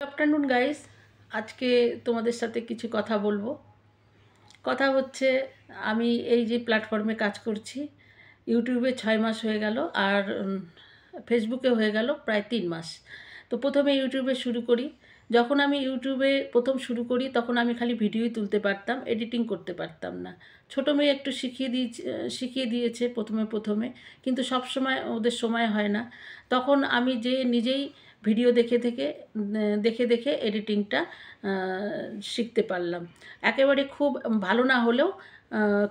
Afternoon guys, আজকে তোমাদের সাথে কিছু কথা বলবো। কথা হচ্ছে, আমি এই যে প্ল্যাটফর্মে কাজ করছি, ইউটিউবে 6 মাস হয়ে গেল, আর ফেসবুকে হয়ে গেল প্রায় 3 মাস। তো প্রথমে ইউটিউবে শুরু করি। যখন আমি ইউটিউবে প্রথম শুরু করি তখন আমি খালি ভিডিওই তুলতে পারতাম, এডিটিং করতে পারতাম না। ছোটো মেয়ে একটু শিখিয়ে দিয়েছে প্রথমে, কিন্তু সব সময় ওদের সময় হয় না। তখন আমি যে নিজেই ভিডিও দেখে এডিটিংটা শিখতে পারলাম। একেবারে খুব ভালো না হলেও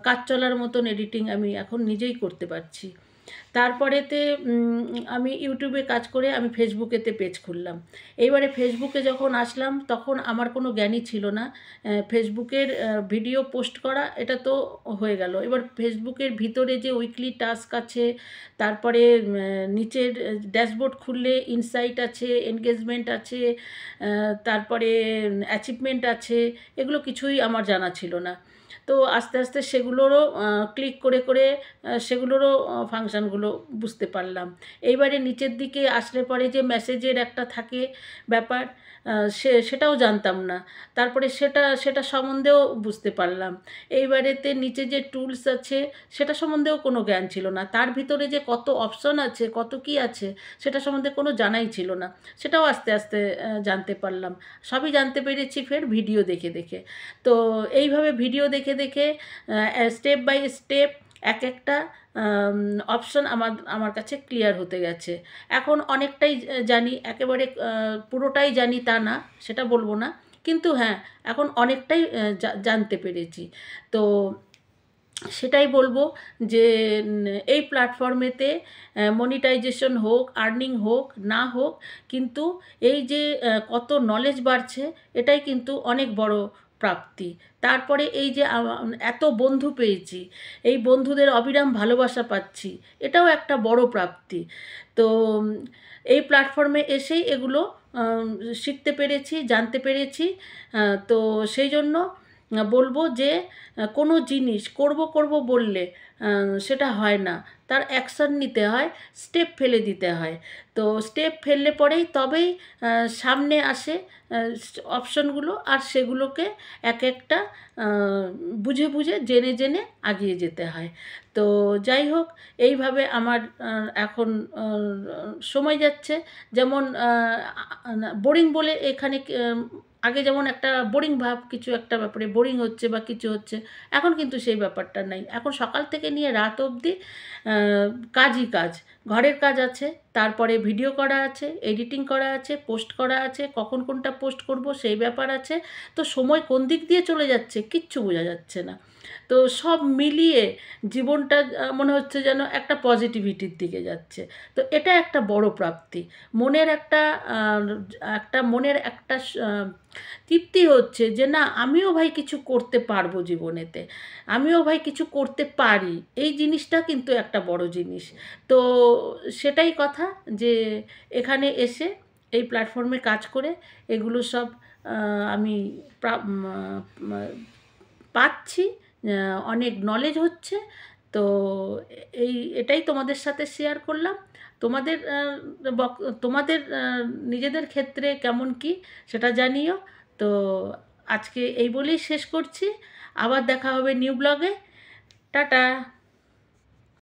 কাজ চলার মতন এডিটিং আমি এখন নিজেই করতে পারছি। তারপরেতে আমি ইউটিউবে কাজ করে আমি ফেসবুকেতে পেজ খুললাম। এইবারে ফেসবুকে যখন আসলাম তখন আমার কোনো জ্ঞানই ছিল না। ফেসবুকের ভিডিও পোস্ট করা এটা তো হয়ে গেল। এবার ফেসবুকের ভিতরে যে উইকলি টাস্ক আছে, তারপরে নিচের ড্যাশবোর্ড খুললে ইনসাইট আছে, এনগেজমেন্ট আছে, তারপরে অ্যাচিভমেন্ট আছে, এগুলো কিছুই আমার জানা ছিল না। তো আস্তে আস্তে সেগুলোরও ক্লিক করে সেগুলোরও ফাংশানগুলো বুঝতে পারলাম। এইবারে নিচের দিকে আসলে পরে যে মেসেজের একটা থাকে ব্যাপার, সেটাও জানতাম না। তারপরে সেটা সম্বন্ধেও বুঝতে পারলাম। এইবারেতে নিচে যে টুলস আছে সেটা সম্বন্ধেও কোনো জ্ঞান ছিল না। তার ভিতরে যে কত অপশন আছে, কত কি আছে, সেটা সম্বন্ধে কোনো জানাই ছিল না। সেটাও আস্তে আস্তে জানতে পারলাম। সবই জানতে পেরেছি ফের ভিডিও দেখে। তো এইভাবে ভিডিও দেখে স্টেপ বাই স্টেপ একটা অপশন আমার কাছে ক্লিয়ার হতে গেছে। এখন অনেকটাই জানি, একেবারে পুরোটাই জানি তা না, সেটা বলবো না, কিন্তু হ্যাঁ, এখন অনেকটাই জানতে পেরেছি। তো সেটাই বলবো যে এই প্ল্যাটফর্মেতে মনিটাইজেশন হোক, আর্নিং হোক না হোক, কিন্তু এই যে কত নলেজ বাড়ছে, এটাই কিন্তু অনেক বড় প্রাপ্তি। তারপরে এই যে এত বন্ধু পেয়েছি, এই বন্ধুদের অবিরাম ভালোবাসা পাচ্ছি, এটাও একটা বড় প্রাপ্তি। তো এই প্ল্যাটফর্মে এসেই এগুলো শিখতে পেরেছি, জানতে পেরেছি। তো সেই জন্য বলবো যে কোনো জিনিস করব বললে সেটা হয় না। তার অ্যাকশন নিতে হয়, স্টেপ ফেলে দিতে হয়। তো স্টেপ ফেললে পরেই তবেই সামনে আসে অপশনগুলো, আর সেগুলোকে একটা বুঝে জেনে এগিয়ে যেতে হয়। তো যাই হোক, এইভাবে আমার এখন সময় যাচ্ছে। যেমন বোরিং বলে এখানে আগে যেমন একটা বোরিং ভাব, কিছু একটা ব্যাপারে বোরিং হচ্ছে বা কিছু হচ্ছে, এখন কিন্তু সেই ব্যাপারটা নাই। এখন সকাল থেকে নিয়ে রাত অবধি কাজই কাজ। ঘরের কাজ আছে, তারপরে ভিডিও করা আছে, এডিটিং করা আছে, পোস্ট করা আছে, কখন কোনটা পোস্ট করব সেই ব্যাপার আছে। তো সময় কোন দিক দিয়ে চলে যাচ্ছে কিচ্ছু বোঝা যাচ্ছে না। তো সব মিলিয়ে জীবনটা মনে হচ্ছে যেন একটা পজিটিভিটির দিকে যাচ্ছে। তো এটা একটা বড় প্রাপ্তি। মনের একটা তৃপ্তি হচ্ছে যে না, আমিও ভাই কিছু করতে পারবো জীবনেতে, আমিও ভাই কিছু করতে পারি। এই জিনিসটা কিন্তু একটা বড় জিনিস। তো সেটাই কথা, যে এখানে এসে এই প্ল্যাটফর্মে কাজ করে এগুলো সব আমি পাচ্ছি, অনেক নলেজ হচ্ছে। তো এটাই তোমাদের সাথে শেয়ার করলাম। তোমাদের তোমাদের নিজেদের ক্ষেত্রে কেমন কি সেটা জানিও। তো আজকে এই বলেই শেষ করছি। আবার দেখা হবে নিউ ব্লগে। টাটা।